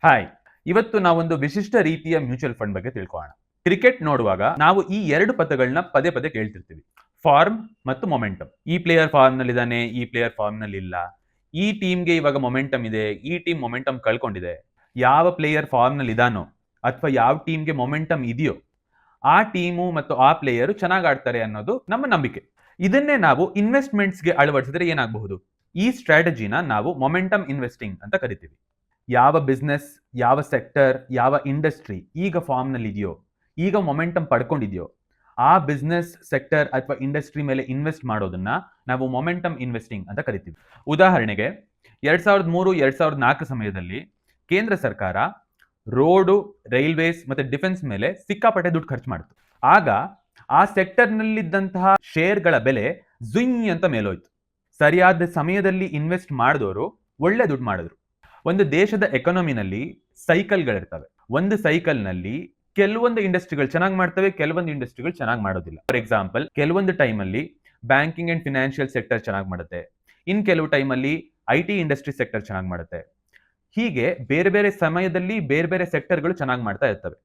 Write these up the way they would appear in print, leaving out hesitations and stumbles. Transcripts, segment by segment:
Hi, ಇವತ್ತು ನಾವೊಂದು ವಿಶಿಷ್ಟ ರೀತಿಯ ಮ್ಯೂಚುವಲ್ ಫಂಡ್ ಬಗ್ಗೆ ತಿಳ್ಕೊಳ್ಳೋಣ. ಕ್ರಿಕೆಟ್ ನೋಡುವಾಗ ನಾವು ಈ ಎರಡು ಪದಗಳನ್ನ ಪದೇ ಪದೇ ಕೇಳ್ತಿರ್ತೀವಿ, ಫಾರ್ಮ್ ಮತ್ತು ಮೊಮೆಂಟಮ್. ಈ ಪ್ಲೇಯರ್ ಫಾರ್ಮ್ ನಲ್ಲಿ ಇದ್ದಾನೆ, ಈ ಪ್ಲೇಯರ್ ಫಾರ್ಮ್ ನಲ್ಲಿ ಇಲ್ಲ, ಈ ಟೀಮ್ಗೆ ಇವಾಗ ಮೊಮೆಂಟಮ್ ಇದೆ, ಈ ಟೀಮ್ ಮೊಮೆಂಟಮ್ ಕಳ್ಕೊಂಡಿದೆ. ಯಾವ ಪ್ಲೇಯರ್ ಫಾರ್ಮ್ ನಲ್ಲಿ ಇದಾನೋ ಅಥವಾ ಯಾವ ಟೀಮ್ಗೆ ಮೊಮೆಂಟಮ್ ಇದೆಯೋ ಆ ಟೀಮು ಮತ್ತು ಆ ಪ್ಲೇಯರ್ ಚೆನ್ನಾಗಿ ಆಡ್ತಾರೆ ಅನ್ನೋದು ನಮ್ಮ ನಂಬಿಕೆ. ಇದನ್ನೇ ನಾವು ಇನ್ವೆಸ್ಟ್ಮೆಂಟ್ಸ್ಗೆ ಅಳವಡಿಸಿದ್ರೆ ಏನಾಗಬಹುದು? ಈ ಸ್ಟ್ರಾಟಜಿನ ನಾವು ಮೊಮೆಂಟಮ್ ಇನ್ವೆಸ್ಟಿಂಗ್ ಅಂತ ಕರಿತೀವಿ. ಯಾವ ಬಿಸ್ನೆಸ್, ಯಾವ ಸೆಕ್ಟರ್, ಯಾವ ಇಂಡಸ್ಟ್ರಿ ಈಗ ಫಾರ್ಮ್ ನಲ್ಲಿ ಇದೆಯೋ, ಈಗ ಮೊಮೆಂಟಮ್ ಪಡ್ಕೊಂಡಿದೆಯೋ, ಆ ಬಿಸ್ನೆಸ್ ಸೆಕ್ಟರ್ ಅಥವಾ ಇಂಡಸ್ಟ್ರಿ ಮೇಲೆ ಇನ್ವೆಸ್ಟ್ ಮಾಡೋದನ್ನ ನಾವು ಮೊಮೆಂಟಮ್ ಇನ್ವೆಸ್ಟಿಂಗ್ ಅಂತ ಕರಿತೀವಿ. ಉದಾಹರಣೆಗೆ 2003-2004 ಸಮಯದಲ್ಲಿ ಕೇಂದ್ರ ಸರ್ಕಾರ ರೋಡು, ರೈಲ್ವೇಸ್ ಮತ್ತೆ ಡಿಫೆನ್ಸ್ ಮೇಲೆ ಸಿಕ್ಕಾಪಟ್ಟೆ ದುಡ್ಡು ಖರ್ಚು ಮಾಡಿತು. ಆಗ ಆ ಸೆಕ್ಟರ್ ನಲ್ಲಿದ್ದಂತಹ ಶೇರ್ಗಳ ಬೆಲೆ ಝುಯ್ ಅಂತ ಮೇಲೋಯ್ತು. ಸರಿಯಾದ ಸಮಯದಲ್ಲಿ ಇನ್ವೆಸ್ಟ್ ಮಾಡಿದವರು ಒಳ್ಳೆ ದುಡ್ಡು ಮಾಡಿದ್ರು. ಒಂದು ದೇಶದ ಎಕಾನಮಿನಲ್ಲಿ ಸೈಕಲ್ಗಳಿರ್ತವೆ. ಒಂದು ಸೈಕಲ್ ನಲ್ಲಿ ಕೆಲವೊಂದು ಇಂಡಸ್ಟ್ರಿಗಳು ಚೆನ್ನಾಗಿ ಮಾಡ್ತವೆ, ಕೆಲವೊಂದು ಇಂಡಸ್ಟ್ರಿಗಳು ಚೆನ್ನಾಗಿ ಮಾಡೋದಿಲ್ಲ. ಫಾರ್ ಎಕ್ಸಾಂಪಲ್, ಕೆಲವೊಂದು ಟೈಮಲ್ಲಿ ಬ್ಯಾಂಕಿಂಗ್ ಅಂಡ್ ಫಿನಾನ್ಷಿಯಲ್ ಸೆಕ್ಟರ್ ಚೆನ್ನಾಗಿ ಮಾಡುತ್ತೆ, ಇನ್ ಕೆಲವು ಟೈಮಲ್ಲಿ IT ಇಂಡಸ್ಟ್ರಿ ಸೆಕ್ಟರ್ ಚೆನ್ನಾಗಿ ಮಾಡುತ್ತೆ. ಹೀಗೆ ಬೇರೆ ಬೇರೆ ಸಮಯದಲ್ಲಿ ಬೇರೆ ಬೇರೆ ಸೆಕ್ಟರ್ಗಳು ಚೆನ್ನಾಗಿ ಮಾಡ್ತಾ ಇರ್ತವೆ.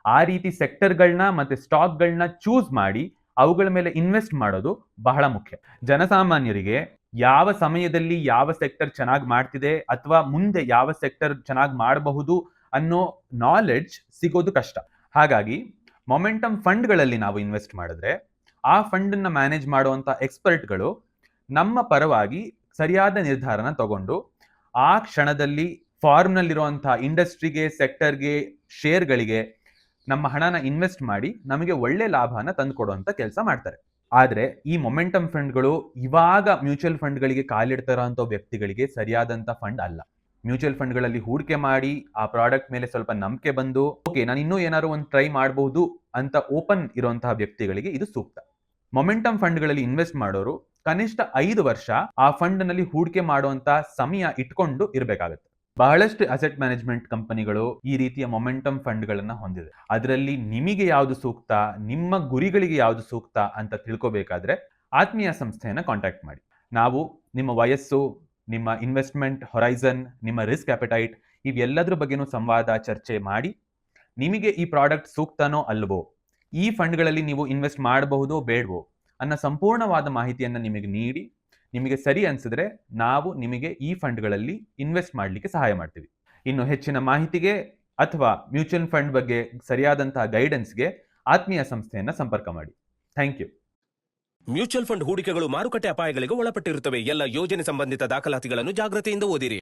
ಆ ರೀತಿ ಸೆಕ್ಟರ್ಗಳನ್ನ ಮತ್ತೆ ಸ್ಟಾಕ್ಗಳನ್ನ ಚೂಸ್ ಮಾಡಿ ಅವುಗಳ ಮೇಲೆ ಇನ್ವೆಸ್ಟ್ ಮಾಡೋದು ಬಹಳ ಮುಖ್ಯ. ಜನಸಾಮಾನ್ಯರಿಗೆ ಯಾವ ಸಮಯದಲ್ಲಿ ಯಾವ ಸೆಕ್ಟರ್ ಚೆನ್ನಾಗಿ ಮಾಡ್ತಿದೆ ಅಥವಾ ಮುಂದೆ ಯಾವ ಸೆಕ್ಟರ್ ಚೆನ್ನಾಗಿ ಮಾಡಬಹುದು ಅನ್ನೋ ನಾಲೆಡ್ಜ್ ಸಿಗೋದು ಕಷ್ಟ. ಹಾಗಾಗಿ ಮೊಮೆಂಟಮ್ ಫಂಡ್ಗಳಲ್ಲಿ ನಾವು ಇನ್ವೆಸ್ಟ್ ಮಾಡಿದ್ರೆ ಆ ಫಂಡ್ ಅನ್ನ ಮ್ಯಾನೇಜ್ ಮಾಡುವಂತ ಎಕ್ಸ್ಪರ್ಟ್ಗಳು ನಮ್ಮ ಪರವಾಗಿ ಸರಿಯಾದ ನಿರ್ಧಾರನ ತಗೊಂಡು ಆ ಕ್ಷಣದಲ್ಲಿ ಫಾರ್ಮ್ ನಲ್ಲಿರುವಂತಹ ಇಂಡಸ್ಟ್ರಿಗೆ, ಸೆಕ್ಟರ್ಗೆ, ಶೇರ್ಗಳಿಗೆ ನಮ್ಮ ಹಣನ ಇನ್ವೆಸ್ಟ್ ಮಾಡಿ ನಮಗೆ ಒಳ್ಳೆ ಲಾಭನ ತಂದುಕೊಡುವಂತ ಕೆಲಸ ಮಾಡ್ತಾರೆ. ಆದ್ರೆ ಈ ಮೊಮೆಂಟಮ್ ಫಂಡ್ಗಳು ಇವಾಗ ಮ್ಯೂಚುವಲ್ ಫಂಡ್ಗಳಿಗೆ ಕಾಲಿಡ್ತಾರಂತ ವ್ಯಕ್ತಿಗಳಿಗೆ ಸರಿಯಾದಂತ ಫಂಡ್ ಅಲ್ಲ. ಮ್ಯೂಚುವಲ್ ಫಂಡ್ಗಳಲ್ಲಿ ಹೂಡಿಕೆ ಮಾಡಿ ಆ ಪ್ರಾಡಕ್ಟ್ ಮೇಲೆ ಸ್ವಲ್ಪ ನಂಬಿಕೆ ಬಂದು ಓಕೆ ನಾನು ಇನ್ನೂ ಏನಾದ್ರು ಒಂದು ಟ್ರೈ ಮಾಡಬಹುದು ಅಂತ ಓಪನ್ ಇರುವಂತಹ ವ್ಯಕ್ತಿಗಳಿಗೆ ಇದು ಸೂಕ್ತ. ಮೊಮೆಂಟಮ್ ಫಂಡ್ಗಳಲ್ಲಿ ಇನ್ವೆಸ್ಟ್ ಮಾಡೋರು ಕನಿಷ್ಠ 5 ವರ್ಷ ಆ ಫಂಡ್ ನಲ್ಲಿ ಹೂಡಿಕೆ ಮಾಡುವಂತ ಸಮಯ ಇಟ್ಕೊಂಡು ಇರಬೇಕಾಗುತ್ತೆ. ಬಹಳಷ್ಟು ಅಸೆಟ್ ಮ್ಯಾನೇಜ್ಮೆಂಟ್ ಕಂಪನಿಗಳು ಈ ರೀತಿಯ ಮೊಮೆಂಟಮ್ ಫಂಡ್ಗಳನ್ನ ಹೊಂದಿದೆ. ಅದರಲ್ಲಿ ನಿಮಗೆ ಯಾವುದು ಸೂಕ್ತ, ನಿಮ್ಮ ಗುರಿಗಳಿಗೆ ಯಾವುದು ಸೂಕ್ತ ಅಂತ ತಿಳ್ಕೋಬೇಕಾದ್ರೆ ಆತ್ಮೀಯ ಸಂಸ್ಥೆಯನ್ನ ಕಾಂಟ್ಯಾಕ್ಟ್ ಮಾಡಿ. ನಾವು ನಿಮ್ಮ ವಯಸ್ಸು, ನಿಮ್ಮ ಇನ್ವೆಸ್ಟ್ಮೆಂಟ್ ಹೊರೈಸನ್, ನಿಮ್ಮ ರಿಸ್ಕ್ ಅಪೆಟೈಟ್ ಇವೆಲ್ಲದ್ರ ಬಗ್ಗೆನೂ ಸಂವಾದ ಚರ್ಚೆ ಮಾಡಿ ನಿಮಗೆ ಈ ಪ್ರಾಡಕ್ಟ್ ಸೂಕ್ತನೋ ಅಲ್ವೋ, ಈ ಫಂಡ್ಗಳಲ್ಲಿ ನೀವು ಇನ್ವೆಸ್ಟ್ ಮಾಡಬಹುದೋ ಬೇಡವೋ ಅನ್ನೋ ಸಂಪೂರ್ಣವಾದ ಮಾಹಿತಿಯನ್ನ ನಿಮಗೆ ನೀಡಿ ನಿಮಗೆ ಸರಿ ಅನ್ಸಿದ್ರೆ ನಾವು ನಿಮಗೆ ಈ ಫಂಡ್ಗಳಲ್ಲಿ ಇನ್ವೆಸ್ಟ್ ಮಾಡಲಿಕ್ಕೆ ಸಹಾಯ ಮಾಡ್ತೀವಿ. ಇನ್ನು ಹೆಚ್ಚಿನ ಮಾಹಿತಿಗೆ ಅಥವಾ ಮ್ಯೂಚುವಲ್ ಫಂಡ್ ಬಗ್ಗೆ ಸರಿಯಾದಂತಹ ಗೈಡೆನ್ಸ್ಗೆ ಆತ್ಮೀಯ ಸಂಸ್ಥೆಯನ್ನ ಸಂಪರ್ಕ ಮಾಡಿ. Thank you. ಮ್ಯೂಚುವಲ್ ಫಂಡ್ ಹೂಡಿಕೆಗಳು ಮಾರುಕಟ್ಟೆ ಅಪಾಯಗಳಿಗೆ ಒಳಪಟ್ಟಿರುತ್ತವೆ. ಎಲ್ಲ ಯೋಜನೆ ಸಂಬಂಧಿತ ದಾಖಲಾತಿಗಳನ್ನು ಜಾಗೃತಿಯಿಂದ ಓದಿರಿ.